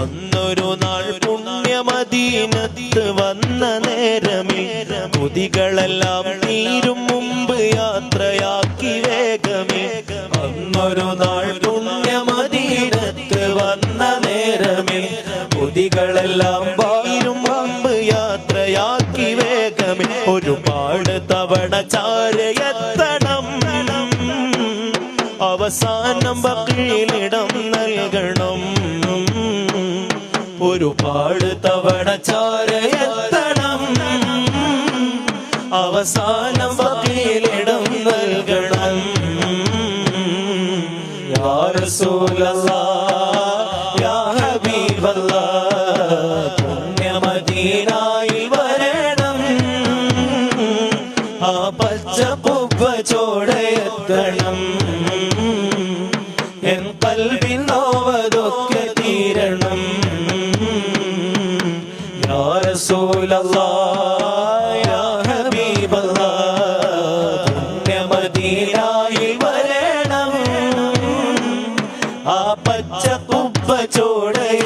അന്നൊരു നാൾ പുണ്യമദീനത്ത് വന്ന നേരമേ കൊതികളെല്ലാം തീരും മുമ്പ് യാത്രയാക്കി വേഗമേ. അന്നൊരു നാൾ പുണ്യമദീനത്ത് വന്ന നേരമേ കൊതികളെല്ലാം തീരും മുമ്പ് യാത്രയാക്കി വേഗമേ. ഒരുപാട് തവണ ചാരയെത്തണം, അവസാനം ബഖീലിടം നൽകണം. ഒരുപാട് തവണ ചാരയെത്തണം, അവസാനം ബഖീലിടം നൽകണം. യാ റസൂലല്ലാഹ് യാ ഹബീബല്ലാഹ് പുണ്യമദീനയിൽ വരണം, ആ പച്ച കുബ്ബ ചോടയെത്തണം. എൻ ഖൽബിൻ നോവതൊക്കെ തീരണം. യാ റസൂലല്ലാഹ് യാ ഹബീബല്ലാഹ് പുണ്യമദീനയിൽ വരണം, ആ പച്ച കുബ്ബ ചോടയെത്തണം.